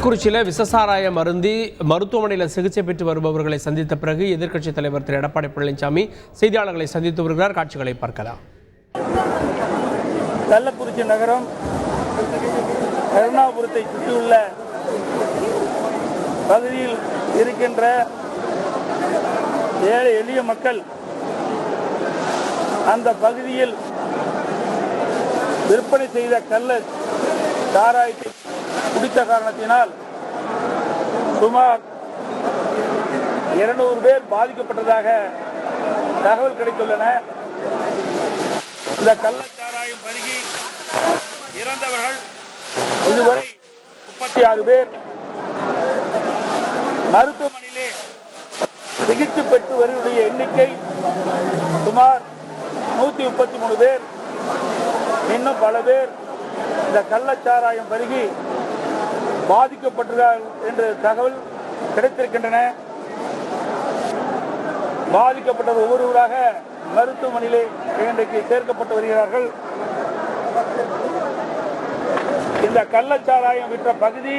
குறிச்சியில் விசசாராயம் அருந்தி மருத்துவமனையில் சிகிச்சை பெற்று வருபவர்களை சந்தித்த பிறகு எதிர்க்கட்சித் தலைவர் திரு எடப்பாடி பழனிசாமி செய்தியாளர்களை சந்தித்து வருகிறார். காட்சிகளை பார்க்கலாம். கள்ளக்குறிச்சி நகரம் கருணாபுரத்தை சுற்றியுள்ள பகுதியில் இருக்கின்ற ஏழை எளிய மக்கள் அந்த பகுதியில் விற்பனை செய்த கள்ள சாராயத்தை குடித்த காரணத்தினால் சுமார் 200 பேர் பாதிக்கப்பட்டதாக தகவல் கிடைத்துள்ளன. இந்த கள்ளச்சாராயம் பருகி இறந்தவர்கள் இதுவரை 36 பேர், மருத்துவமனையிலே சிகிச்சை பெற்று வருவதுடைய எண்ணிக்கை சுமார் 133 பேர். இன்னும் பல பேர் இந்த கள்ளச்சாராயம் பருகி பாதிக்கப்பட்டுள்ளார்கள் என்ற தகவல் கிடைத்திருக்கின்றன. பாதிக்கப்பட்ட ஒவ்வொருவராக மருத்துவமனையிலே இன்றைக்கு சேர்க்கப்பட்டு வருகிறார்கள். இந்த கள்ளச்சாராயம் விற்ற பகுதி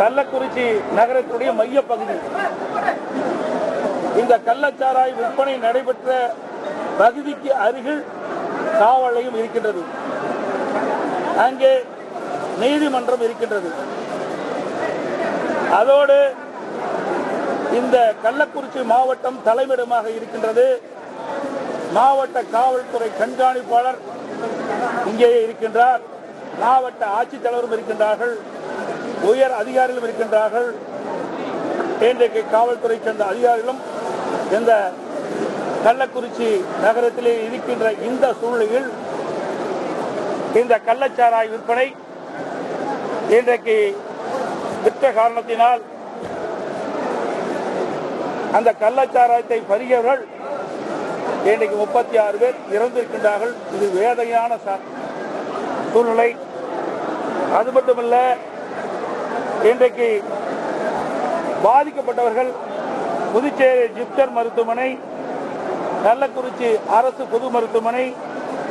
கள்ளக்குறிச்சி நகரத்துடைய மைய பகுதி. இந்த கள்ளச்சாராய விற்பனை நடைபெற்ற பகுதிக்கு அருகில் காவல் நிலையம் இருக்கின்றது. அங்கே நீதிமன்றம் இருக்கின்றது. அதோடு இந்த கள்ளக்குறிச்சி மாவட்டம் தலைமையிடமாக இருக்கின்றது. மாவட்ட காவல்துறை கண்காணிப்பாளர் இங்கேயே இருக்கின்றார். மாவட்ட ஆட்சித்தலைவரும் இருக்கின்றார்கள். உயர் அதிகாரிகளும் இருக்கின்றார்கள். இன்றைக்கு காவல்துறை சேர்ந்த அதிகாரிகளும் இந்த கள்ளக்குறிச்சி நகரத்திலே இருக்கின்ற இந்த சூழ்நிலையில் இந்த கள்ளச்சாராய விற்பனை இன்றைக்கு விற்ற காரணத்தினால் அந்த கள்ளச்சாராயத்தை பருகியவர்கள் இன்றைக்கு 36 பேர் இறந்திருக்கின்றார்கள். இது வேதனையான சூழ்நிலை. அது மட்டுமல்ல, இன்றைக்கு பாதிக்கப்பட்டவர்கள் புதுச்சேரி ஜிப்டர் மருத்துவமனை, கள்ளக்குறிச்சி அரசு பொது மருத்துவமனை,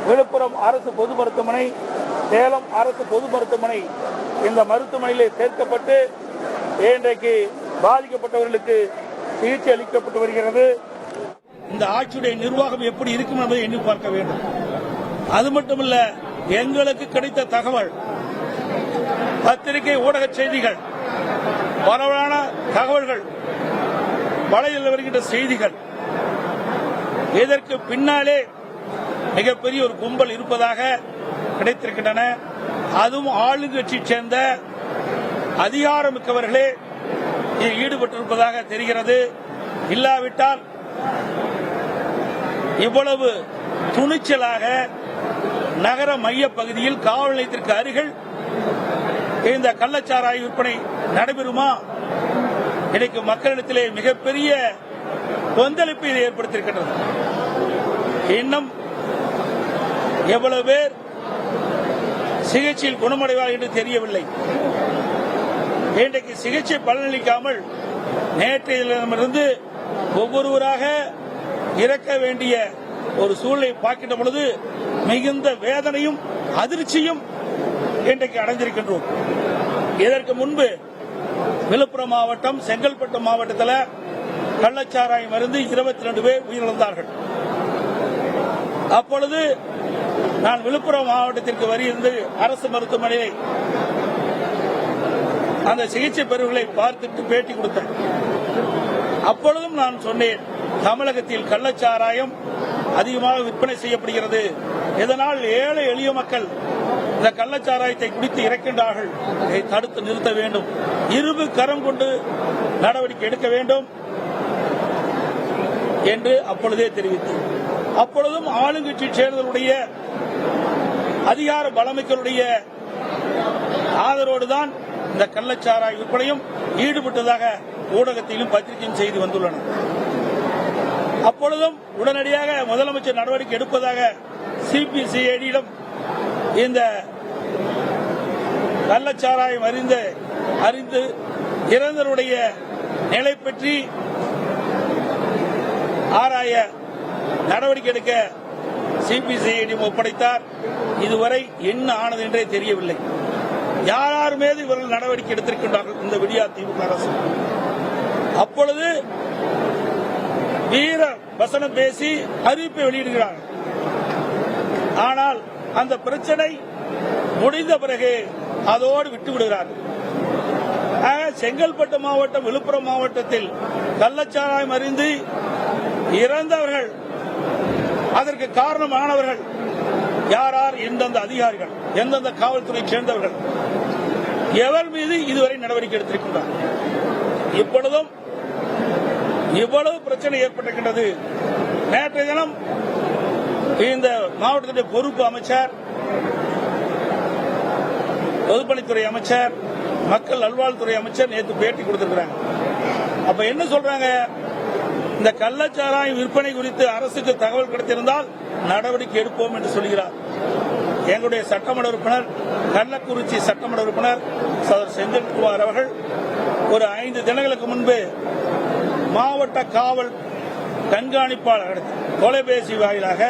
விழுப்புரம் அரசு பொது மருத்துவமனை, சேலம் அரசு பொது மருத்துவமனை இந்த மருத்துவமனையிலே சேர்க்கப்பட்டு இன்றைக்கு பாதிக்கப்பட்டவர்களுக்கு சிகிச்சை அளிக்கப்பட்டு வருகிறது. இந்த ஆட்சியுடைய நிர்வாகம் எப்படி இருக்கும் என்பதை எண்ணி பார்க்க வேண்டும். அது மட்டுமல்ல, எங்களுக்கு கிடைத்த தகவல், பத்திரிகை ஊடக செய்திகள், பரவலான தகவல்கள், வலையில் வருகின்ற செய்திகள், இதற்கு பின்னாலே மிகப்பெரிய ஒரு கும்பல் இருப்பதாக கிடைத்திருக்கின்றன. அதுவும் ஆளுங்கட்சியை சேர்ந்த அதிகாரமிக்கவர்களே இதில் ஈடுபட்டிருப்பதாக தெரிகிறது. இல்லாவிட்டால் இவ்வளவு துணிச்சலாக நகர மைய பகுதியில் காவல் நிலையத்திற்கு அருகில் இந்த கள்ளச்சாராய விற்பனை நடைபெறுமா? இன்னைக்கு மக்களிடத்திலே மிகப்பெரிய கொந்தளிப்பை ஏற்படுத்தியிருக்கின்றது. இன்னும் எவ்வளவு பேர் சிகிச்சையில் குணமடைவார் என்று தெரியவில்லை. இன்றைக்கு சிகிச்சை பலனளிக்காமல் நேற்றையிலிருந்து ஒவ்வொருவராக இறக்க வேண்டிய ஒரு சூழலை பார்க்கின்ற பொழுது மிகுந்த வேதனையும் அதிர்ச்சியும் இன்றைக்கு அடைந்திருக்கின்றோம். இதற்கு முன்பு விழுப்புரம் மாவட்டம், செங்கல்பட்டு மாவட்டத்தில் கள்ளச்சாராயம் மருந்து 22 பேர் உயிரிழந்தார்கள். அப்பொழுது நான் விழுப்புரம் மாவட்டத்திற்கு வருகின்ற அரசு மருத்துவமனையை அந்த சிகிச்சை பெறுவர்களை பார்த்துட்டு பேட்டி கொடுத்தேன். அப்பொழுதும் நான் சொன்னேன், தமிழகத்தில் கள்ளச்சாராயம் அதிகமாக விற்பனை செய்யப்படுகிறது. இதனால் ஏழை எளிய மக்கள் இந்த கள்ளச்சாராயத்தை குடித்து இறக்கின்றார்கள். இதை தடுத்து நிறுத்த வேண்டும், இரும்பு கரம் கொண்டு நடவடிக்கை எடுக்க வேண்டும் என்று அப்பொழுதே தெரிவித்தேன். அப்பொழுதும் ஆளுங்கட்சி சேர்ந்தவருடைய அதிகார பலமிக்கருடைய ஆதரவோடுதான் இந்த கள்ளச்சாராய விற்பனையும் ஈடுபட்டதாக ஊடகத்திலும் பத்திரிகையும் செய்தி வந்துள்ளன. அப்பொழுதும் உடனடியாக முதலமைச்சர் நடவடிக்கை எடுப்பதாக சிபிசிஐடியிடம் இந்த கள்ளச்சாராயம் அறிந்து இறந்தவருடைய நிலை பற்றி ஆராய நடவடிக்கை எடுக்க சிபிசிஐடி ஒப்படைத்தார். இதுவரை என்ன ஆனது என்றே தெரியவில்லை. யார் யார் மீது இவர்கள் நடவடிக்கை எடுத்திருக்கின்றார்கள் இந்த விடியா திமுக அரசு. அப்பொழுது வீர வசனம் பேசி அறிவிப்பை வெளியிடுகிறார்கள். ஆனால் அந்த பிரச்சனை முடிந்த பிறகு அதோடு விட்டுவிடுகிறார்கள். செங்கல்பட்டு மாவட்டம், விழுப்புரம் மாவட்டத்தில் கள்ளச்சாராயம் அறிந்து இறந்தவர்கள், அதற்கு காரணமானவர்கள் யார் யார், எந்தெந்த அதிகாரிகள், எந்தெந்த காவல்துறை சேர்ந்தவர்கள், எவர் மீது இதுவரை நடவடிக்கை எடுத்திருக்கின்றார். இப்பொழுதும் இவ்வளவு பிரச்சனை ஏற்பட்டிருக்கின்றது. நேற்றைய தினம் இந்த மாவட்டத்துடைய பொறுப்பு அமைச்சர், பொதுப்பணித்துறை அமைச்சர், மக்கள் நல்வாழ்வுத்துறை அமைச்சர் நேற்று பேட்டி கொடுத்திருக்கிறாங்க. அப்ப என்ன சொல்றாங்க, இந்த கள்ளச்சாராயம் விற்பனை குறித்து அரசுக்கு தகவல் கிடைத்திருந்தால் நடவடிக்கை எடுப்போம் என்று சொல்கிறார். எங்களுடைய சட்டமன்ற உறுப்பினர், கள்ளக்குறிச்சி சட்டமன்ற உறுப்பினர் செந்தில்குமார் அவர்கள் ஒரு 5 தினங்களுக்கு முன்பு மாவட்ட காவல் கண்காணிப்பாளர் தொலைபேசி வாயிலாக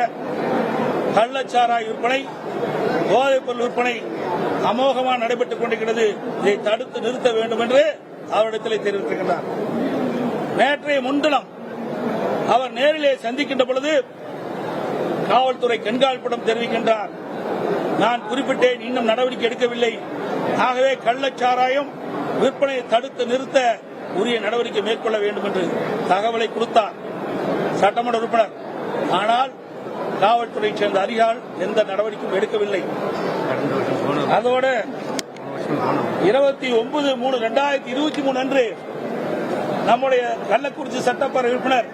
கள்ளச்சாராய விற்பனை, போதைப்பொருள் விற்பனை அமோகமாக நடைபெற்றுக் கொண்டிருக்கிறது, இதை தடுத்து நிறுத்த வேண்டும் என்று அவரிடத்தில் தெரிவித்திருக்கிறார். நேற்றைய முன்தினம் அவர் நேரிலே சந்திக்கின்ற பொழுது காவல்துறை கண்காணிப்பிடம் தெரிவிக்கின்றார், நான் குறிப்பிட்டேன், இன்னும் நடவடிக்கை எடுக்கவில்லை, ஆகவே கள்ளச்சாராயம் விற்பனையை தடுத்து நிறுத்த உரிய நடவடிக்கை மேற்கொள்ள வேண்டும் என்று தகவலை கொடுத்தார் சட்டமன்ற உறுப்பினர். ஆனால் காவல்துறை சேர்ந்த அதிகாரிகள் எந்த நடவடிக்கையும் எடுக்கவில்லை. அதோடு 29/3/2023 அன்று நம்முடைய கள்ளக்குறிச்சி சட்டப்பேரவை உறுப்பினர்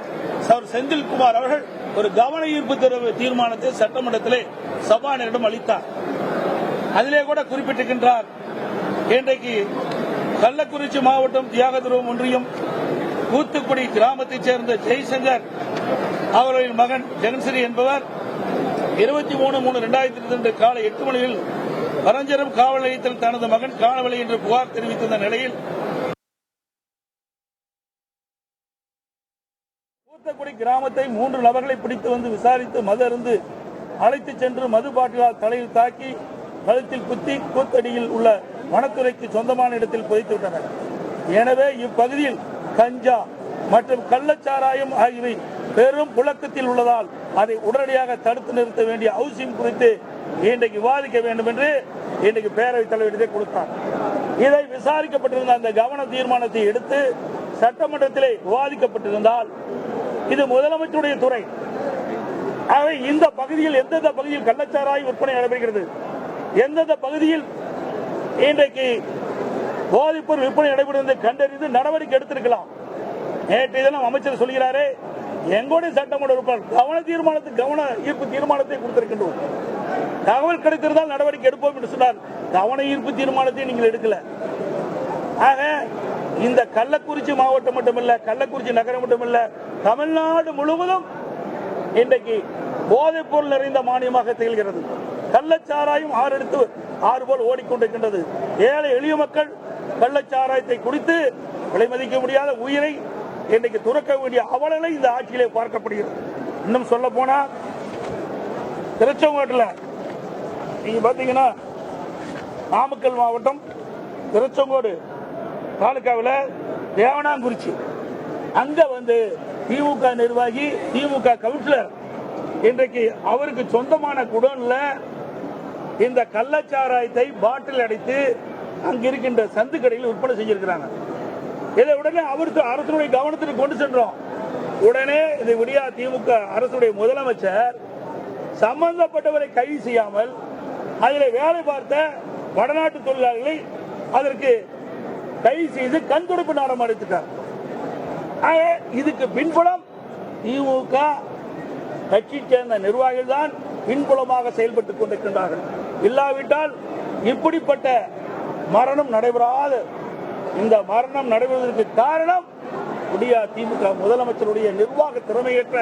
செந்தில்குமார் அவர்கள் ஒரு கவன ஈர்ப்பு தீர்மானத்தை சட்டமன்றத்திலே சபாநாயகரிடம் அளித்தார். அதிலே கூட குறிப்பிட்டிருக்கின்றார், இன்றைக்கு கள்ளக்குறிச்சி மாவட்டம் தியாகதுருவம் ஒன்றியம் கூத்துக்குடி கிராமத்தைச் சேர்ந்த ஜெய்சங்கர் அவர்களின் மகன் ஜெகன்ஸ்ரீ என்பவர் 23/3/2022 காலை 8 மணியில் பரஞ்சரம் காவல் நிலையத்தில் தனது மகன் காணவில்லை என்று புகார் தெரிவித்திருந்த நிலையில் கூத்துக்குடி கிராமத்தை 3 நபர்களை பிடித்து வந்து விசாரித்து மது அருந்து அழைத்துச் சென்று மது பாட்டிலால் தலையில் தாக்கி கழுத்தில் குத்தி கூத்தடியில் உள்ள வனத்துறைக்கு சொந்தமான இடத்தில் புதைத்து விட்டனர். எனவே இப்பகுதியில் கஞ்சா மற்றும் கள்ளச்சாராயம் ஆகியவை பெரும் புழக்கத்தில் உள்ளதால் அதை உடனடியாக தடுத்து நிறுத்த வேண்டிய அவசியம் குறித்து இன்றைக்கு விவாதிக்க வேண்டும் என்று இன்றைக்கு பேரவைத் தலைவரிடத்தை கொடுத்தார். இதை விசாரிக்கப்பட்டிருந்த அந்த கவன தீர்மானத்தை எடுத்து சட்டமன்றத்திலே விவாதிக்கப்பட்டிருந்தால் இது முதலமைச்சருடைய துறை. ஆகவே இந்த பகுதியில் எந்தெந்த பகுதியில் கள்ளச்சாராய விற்பனை நடைபெறுகிறது, எந்தெந்த பகுதியில் இன்றைக்கு போதைப்பொருள் விற்பனை நடைபெறுவதை கண்டறிந்து நடவடிக்கை எடுத்திருக்கலாம். நேற்றைய தினம் அமைச்சர் சொல்கிறாரே, எங்களுடைய சட்டமன்ற உறுப்பினர் கவன ஈர்ப்பு தீர்மானத்தை கொடுத்திருக்கின்றோம், தகவல் கிடைத்திருந்தால் நடவடிக்கை எடுப்போம் என்று சொன்னார். கவன ஈர்ப்பு தீர்மானத்தை நீங்கள் எடுக்கல. ஆக இந்த கள்ளக்குறிச்சி மாவட்டம் மட்டுமல்ல, கள்ளக்குறிச்சி நகரம் மட்டுமல்ல, தமிழ்நாடு முழுவதும் இன்றைக்கு போதைப் பொருள் நிறைந்த மாநிலமாக திகழ்கிறது. கள்ளச்சாராயம் 6 எடுத்து 6 போல் ஓடிக்கொண்டிருக்கின்றது. ஏழை எளிய மக்கள் கள்ளச்சாராயத்தை குடித்து விலை மதிக்க முடியாத உயிரை இன்றைக்கு துறக்க வேண்டிய அவலங்களை இந்த ஆட்சியிலே பார்க்கப்படுகிறது. இன்னும் சொல்ல போனா திருச்செங்கோட்டில் நீங்க பாத்தீங்கன்னா நாமக்கல் மாவட்டம் திருச்செங்கோடு தாலுகாவில் தேவனாங்குறிச்சி அங்க வந்து திமுக நிர்வாகி, திமுக கவுன்சிலர் இன்றைக்கு அவருக்கு சொந்தமான குடோன்ல இந்த கள்ளச்சாராயத்தை பாட்டில் அடைத்து அங்க இருக்கின்ற சந்து கடையில் விற்பனை செஞ்சிருக்கிறாங்க. இதை உடனே அவருக்கு அரசுடைய கவனத்திற்கு கொண்டு சென்றோம். உடனே இதை விடியா திமுக அரசுடைய முதலமைச்சர் சம்பந்தப்பட்டவரை கைது செய்யாமல் அதில் வேலை பார்த்த வடநாட்டு தொழிலாளர்களை அதற்கு கைது செய்து கண் துடைப்பு நாடகம் அடித்துட்டார். இதுக்கு பின்புலம் திமுக கட்சி சேர்ந்த நிர்வாகிகள் தான் பின்புலமாக செயல்பட்டுக் கொண்டிருக்கின்றார்கள். இல்லாவிட்டால் இப்படிப்பட்ட மரணம் நடைபெறாத, இந்த மரணம் நடைபெறுவதற்கு காரணம் விடியா திமுக முதலமைச்சருடைய நிர்வாக திறமையற்ற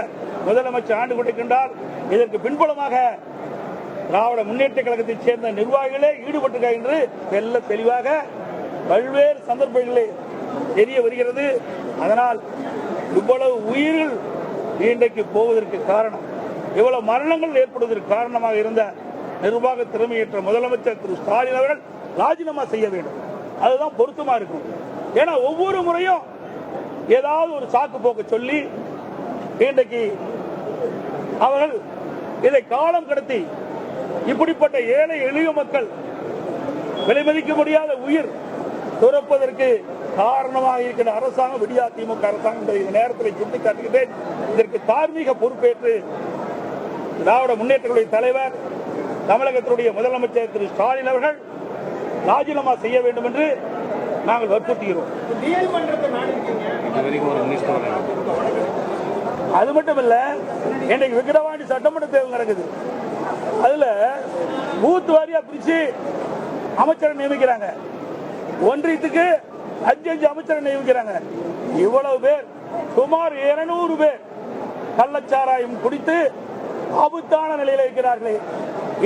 முதலமைச்சர் ஆண்டு கொண்டிருக்கின்றார். இதற்கு பின்புலமாக திராவிட முன்னேற்ற கழகத்தைச் சேர்ந்த நிர்வாகிகளே ஈடுபட்டிருக்கிறார் என்று வெள்ள தெளிவாக பல்வேறு சந்தர்ப்பங்களில் தெரிய வருகிறது. அதனால் இவ்வளவு உயிர்கள் இன்றைக்கு போவதற்கு காரணம், இவ்வளவு மரணங்கள் ஏற்படுவதற்கு காரணமாக இருந்த நிர்வாக திறமையற்ற முதலமைச்சர் திரு ஸ்டாலின் அவர்கள் ராஜினாமா செய்ய வேண்டும். அதுதான் பொருத்தமா இருக்கும். ஏன்னா ஒவ்வொரு முறையும் ஏதாவது ஒரு சாக்கு போக்க சொல்லி இன்றைக்கு அவர்கள் இதை காலம் கடத்தி இப்படிப்பட்ட ஏழை எளிய மக்கள் விலைமதிக்க முடியாத உயிர் துறப்பதற்கு காரணமாக இருக்கிற அரசாங்கம் விடியா திமுக அரசாங்கம் இந்த நேரத்தில் சுட்டிக்காட்டுகிறேன். இதற்கு தார்மீக பொறுப்பேற்று திராவிட முன்னேற்ற தலைவர் தமிழகத்தினுடைய முதலமைச்சர் திரு ஸ்டாலின் அவர்கள் ராஜினாமா செய்ய வேண்டும் என்று நாங்கள் வற்புறுத்துகிறோம். அது மட்டுமல்ல, இன்றைக்கு விக்கிரவாண்டி சட்டமன்ற தேர்தல் நடக்குது. அதுல பூத் வாரியா பிரிச்சு அமைச்சரை நியமிக்கிறாங்க. ஒன்றியத்துக்கு 5 அமைச்சரை நியமிக்கிறாங்க. இவ்வளவு பேர், சுமார் 200 பேர் கள்ளச்சாராயம் குடித்து ஆபத்தான நிலையில் இருக்கிறார்களே.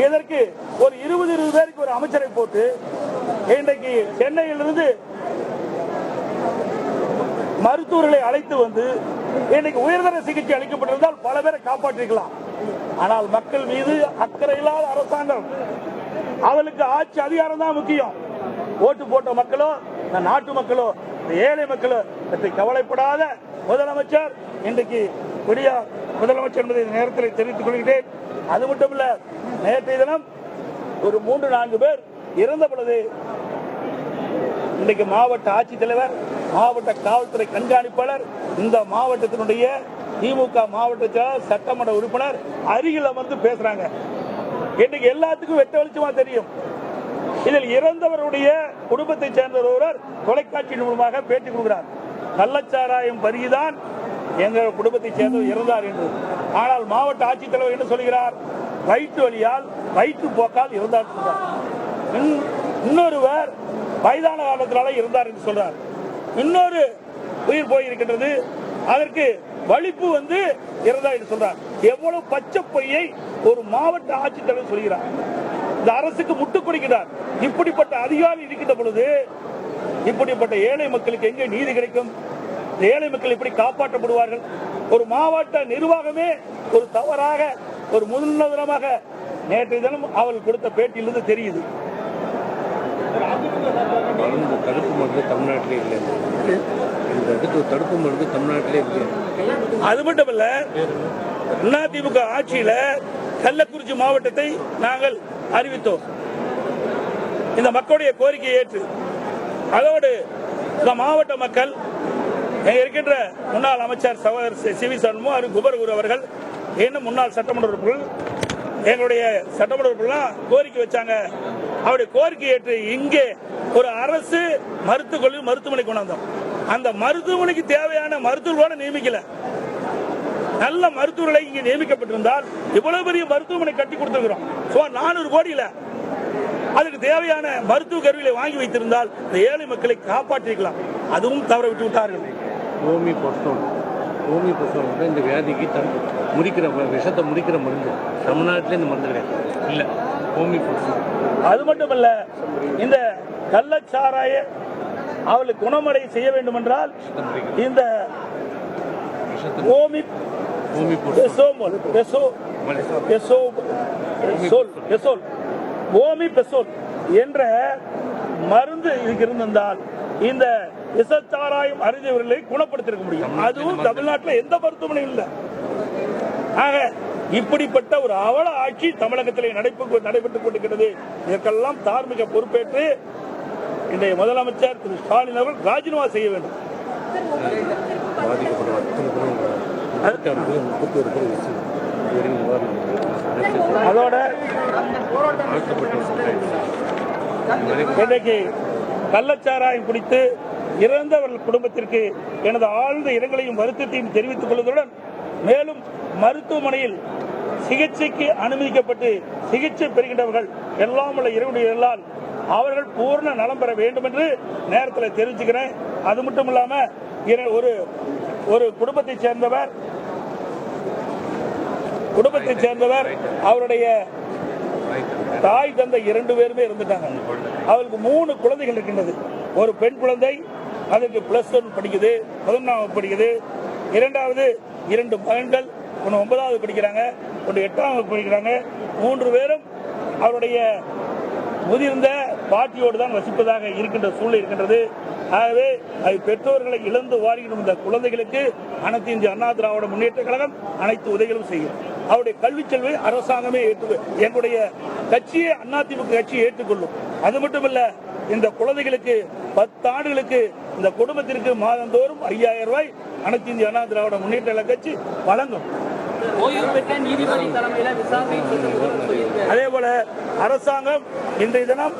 இதற்கு ஒரு 20 பேருக்கு ஒரு அமைச்சரை போட்டு இன்றைக்கு சென்னையிலிருந்து மருத்துவர்களை அழைத்து வந்து இன்னைக்கு உயர்தர சிகிச்சை அளிக்கப்பட்டிருந்தால் பல பேரை காப்பாற்றிருக்கலாம். ஆனால் மக்கள் மீது அக்கறை இல்லாத அரசாங்கம், அவளுக்கு ஆட்சி அதிகாரம் தான் முக்கியம். ஓட்டு போட்ட மக்களோ, இந்த நாட்டு மக்களோ, இந்த ஏழை மக்களோ பற்றி கவலைப்படாத முதலமைச்சர் இன்றைக்கு விடியா முதலமைச்சர் என்பதை நேரத்தில் தெரிவித்துக் கொள்கிறேன். அது மட்டுமல்ல, நேற்றைய தினம் ஒரு 3-4 பேர் இறந்த பொழுது இன்றைக்கு மாவட்ட ஆட்சித்தலைவர், மாவட்ட காவல்துறை கண்காணிப்பாளர், இந்த மாவட்டத்தினுடைய திமுக மாவட்ட செயலாளர், சட்டமன்ற உறுப்பினர் அருகில் அமர்ந்து பேசுறாங்க. இன்னைக்கு எல்லாத்துக்கும் வெட்ட வெளிச்சமா தெரியும். இதில் இறந்தவருடைய குடும்பத்தை சேர்ந்த ஒருவர் தொலைக்காட்சியின் மூலமாக பேட்டி கொடுக்கிறார். கள்ளச்சாராயம் பருகிதான் எங்கள் குடும்பத்தை சேர்ந்தவர் இறந்தார் என்று. ஆனால் மாவட்ட ஆட்சித்தலைவர் என்ன சொல்கிறார்? வயிற்று வலியால், வயிற்று போக்கால் இறந்தார். இன்னொருவர் வயதான காலத்தினால இருந்தார் என்று சொல்றார். இன்னொரு உயிர் போயிருக்கின்றது, அதற்கு வலிப்பு வந்து இறந்தார் என்று சொல்றார். எவ்வளவு பச்சை பொய்யை ஒரு மாவட்ட ஆட்சித்தலைவர் சொல்கிறார். இந்த அரசுக்கு முட்டுக் கொடுக்கிறார். இப்படிப்பட்ட அதிகாரி இருக்கின்ற பொழுது இப்படிப்பட்ட ஏழை மக்களுக்கு எங்கே நீதி கிடைக்கும்? ஏழை மக்கள் இப்படி காப்பாற்றப்படுவார்கள்? ஒரு மாவட்ட நிர்வாகமே ஒரு தவறாக, ஒரு முன்னுதாரணமாக நேற்றைய தினம் அவள் கொடுத்த பேட்டியிலிருந்து தெரியுது. தடுப்பு மருந்து தமிழ்நாட்டிலே இல்லை. இந்த தடுப்பு மருந்து தமிழ்நாட்டிலே இல்லை. அது மட்டுமல்ல, அதிமுக ஆட்சியில கள்ளக்குறிச்சி மாவட்டத்தை நாங்கள் அறிவித்தோம். இந்த மக்களுடைய கோரிக்கையை ஏற்று அதோடு இந்த மாவட்ட மக்கள் இருக்கின்ற முன்னாள் அமைச்சர் சகோதரர் சிவி சண்முகம், குபர்குரு அவர்கள், இன்னும் முன்னாள் சட்டமன்ற உறுப்பினர்கள், எங்களுடைய சட்டமன்ற உறுப்பினர்கள் கோரிக்கை வச்சாங்க. அவருடைய கோரிக்கை ஏற்று இங்கே ஒரு அரசு மருத்துவமனை கொண்டாந்தோம். அந்த மருத்துவமனைக்கு தேவையான மருத்துவர்களோட நியமிக்கல. நல்ல மருத்துவர்களை இங்கே நியமிக்கப்பட்டிருந்தால் இவ்வளவு பெரிய மருத்துவமனை கட்டி கொடுத்திருக்கிறோம். 400 கோடியில அதுக்கு தேவையான மருத்துவ கருவிகளை வாங்கி வைத்திருந்தால் இந்த ஏழை மக்களை காப்பாற்றிருக்கலாம். அதுவும் தவற விட்டு விட்டார்கள். ஓமி பொசோல் இந்த வியாதிக்கு முறிக்கிற விஷத்தை முறிக்கிற மருந்து தமிழ்நாட்டிலே இந்த மருந்து கிடையாது. இல்லை, ஓமி பொசோல். அது மட்டுமல்ல, இந்த கள்ளச்சாராய அவளுக்கு குணமடை செய்ய வேண்டும் என்றால் இந்த ஓமி பெசோல் என்ற மருந்து இதுக்கு இருந்திருந்தால் இந்த விஷச்சாராயம் அறிந்தவர்களை குணப்படுத்திருக்க முடியும். அதுவும் தமிழ்நாட்டில் எந்த மருத்துவமனையும் இல்லை. ஆக இப்படிப்பட்ட ஒரு அவல ஆட்சி தமிழகத்தில் நடைபெற்றுக் கொண்டிருக்கிறது. இதற்கெல்லாம் தார்மீக பொறுப்பேற்று இன்றைய முதலமைச்சர் திரு ஸ்டாலின் அவர்கள் ராஜினாமா செய்ய வேண்டும். அதோட இன்றைக்கு கள்ளச்சாராயம் குடித்து இறந்தவர்கள் குடும்பத்திற்கு எனது ஆழ்ந்த இரங்கலையும் வருத்தத்தையும் தெரிவித்துக் கொள்வதுடன், மேலும் மருத்துவமனையில் சிகிச்சைக்கு அனுமதிக்கப்பட்டு சிகிச்சை பெறுகின்றவர்கள் எல்லாம் உள்ள இறைவனால் அவர்கள் பூர்ண நலம் பெற வேண்டும் என்று நேரத்தில் தெரிவிச்சுக்கிறேன். அது மட்டும் இல்லாம ஒரு குடும்பத்தை சேர்ந்தவர் அவருடைய தாய் தந்தை 2 பேருமே இருந்துட்டாங்க. அவருக்கு 3 குழந்தைகள் இருக்கின்றது. ஒரு பெண் குழந்தை, அதுக்கு +1 படிக்குது, 11ஆம் படிக்குது. இரண்டாவது 2 மகன்கள், ஒன்று 9வது படிக்கிறாங்க, ஒன்று 8ஆம் படிக்கிறாங்க. 3 பேரும் அவருடைய முதிர்ந்த பாட்டியோடு தான் வசிப்பதாக இருக்கின்ற சூழ்நிலை இருக்கின்றது. ஆகவே பெற்றோர்களை இழந்து வாரிடும் இந்த குழந்தைகளுக்கு அனைத்து இந்திய அண்ணா திராவிட முன்னேற்ற கழகம் அனைத்து உதவிகளும் செய்யும். அவருடைய கல்வி செல்வை அரசாங்கமே எங்களுடைய கட்சியை அதிமுக கட்சியை ஏற்றுக்கொள்ளும். அது மட்டுமல்ல, இந்த குழந்தைகளுக்கு 10 ஆண்டுகளுக்கு இந்த குடும்பத்திற்கு மாதந்தோறும் 5000 ரூபாய் அனைத்து இந்திய அண்ணா திராவிட முன்னேற்ற கழக கட்சி வழங்கும். அதே போல அரசாங்கம் இன்றைய தினம்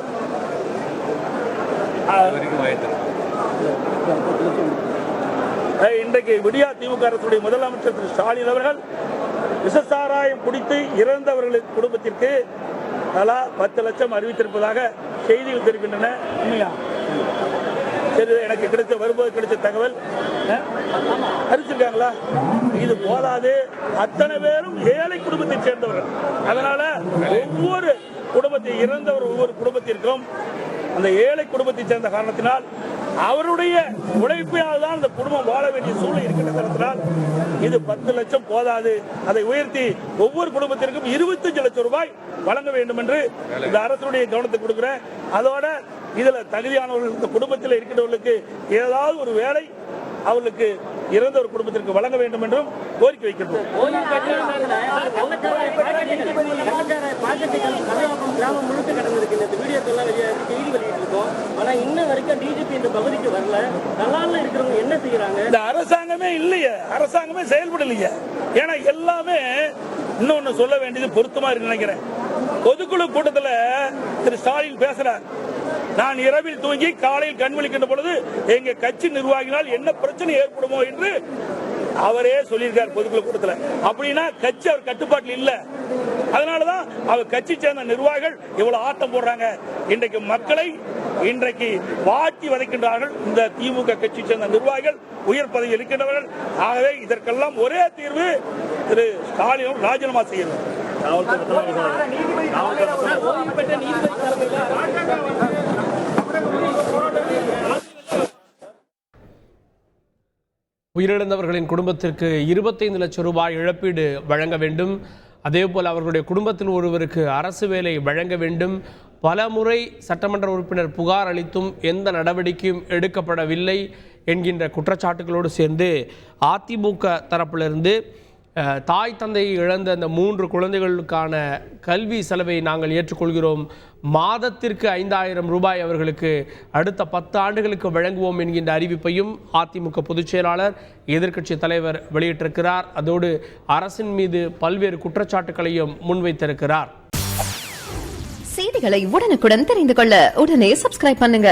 இன்றைக்கு விடியா திமுக அரசுடைய முதலமைச்சர் திரு ஸ்டாலின் அவர்கள் விஷசாராயம் குடித்து இறந்தவர்களுக்கு குடும்பத்திற்கு தலா 10 லட்சம் அறிவித்திருப்பதாக செய்திகள் தெரிவிக்கின்றன. உண்மையா? எனக்கு வரும்போது கிடைச்ச தகவல் அறிவிச்சிருக்காங்களா? இது போதாது, அத்தனை பேரும் ஏழை குடும்பத்தை சேர்ந்தவர்கள். அதனால ஒவ்வொரு குடும்பத்தை இறந்தவர் ஒவ்வொரு குடும்பத்திற்கும் அந்த ஏழை குடும்பத்தை சேர்ந்த காரணத்தினால் அவருடைய உழைப்பினால் தான் அந்த குடும்பம் வாழ வேண்டிய சூழ்நிலை இருக்கின்ற காரணத்தினால் இது 10 லட்சம் போதாது, அதை உயர்த்தி ஒவ்வொரு குடும்பத்திற்கும் 25 லட்சம் ரூபாய் வழங்க வேண்டும் என்று இந்த அரசுடைய கவனத்தை கொடுக்கிறேன். அதோட இதுல தகுதியானவர்கள் இந்த குடும்பத்தில் இருக்கின்றவர்களுக்கு ஏதாவது ஒரு வேலை அவர்களுக்கு இறந்த ஒரு குடும்பத்திற்கு வழங்க வேண்டும் என்றும் கோரிக்கை வைக்கின்றோம். இந்த அரசாங்கமே இல்லையே, அரசாங்கமே செயல்படலையே. ஏன்னா எல்லாமே இன்னொன்னு சொல்ல வேண்டியது பொருத்தமா இருக்கு நினைக்கிறேன். பொதுக்குழு கூட்டத்தில் திரு ஸ்டாலின் பேசுறார், நான் இரவில் தூங்கி காலையில் கண் விழிக்கின்ற பொழுது எங்க கட்சி நிர்வாகிகளால் என்ன பிரச்சனை ஏற்படுமோ என்று அவரே சொல்லியிருக்கார் பொதுக்குழு கூட்டத்தில். அப்படின்னா கட்சி அவர் கட்டுப்பாட்டில் இல்ல. அதனாலதான் அவர் கட்சி சேர்ந்த நிர்வாகிகள் இவ்வளவு ஆட்டம் போடுறாங்க. இன்றைக்கு மக்களை இன்றைக்கு வாட்டி வதைக்கின்றார்கள் இந்த திமுக கட்சி சேர்ந்த நிர்வாகிகள், உயர் பதவியில் இருக்கின்றவர்கள். ஆகவே இதற்கெல்லாம் ஒரே தீர்வு, திரு ஸ்டாலின் ராஜினாமா செய்யணும். உயிரிழந்தவர்களின் குடும்பத்திற்கு 25 லட்சம் ரூபாய் இழப்பீடு வழங்க வேண்டும். அதேபோல் அவர்களுடைய குடும்பத்தில் ஒருவருக்கு அரசு வேலை வழங்க வேண்டும். பல முறை சட்டமன்ற உறுப்பினர் புகார் அளித்தும் எந்த நடவடிக்கையும் எடுக்கப்படவில்லை என்கின்ற குற்றச்சாட்டுகளோடு சேர்ந்து அதிமுக தரப்பிலிருந்து தாய் தந்தையை இழந்த அந்த 3 குழந்தைகளுக்கான கல்வி செலவை நாங்கள் ஏற்றுக்கொள்கிறோம், மாதத்திற்கு 5000 ரூபாய் அவர்களுக்கு அடுத்த 10 ஆண்டுகளுக்கு வழங்குவோம் என்கின்ற அறிவிப்பையும் அதிமுக பொதுச் செயலாளர் எதிர்க்கட்சி தலைவர் வெளியிட்டிருக்கிறார். அதோடு அரசின் மீது பல்வேறு குற்றச்சாட்டுகளையும் முன்வைத்திருக்கிறார். செய்திகளை உடனுக்குடன் தெரிந்து கொள்ள உடனே சப்ஸ்கிரைப் பண்ணுங்க.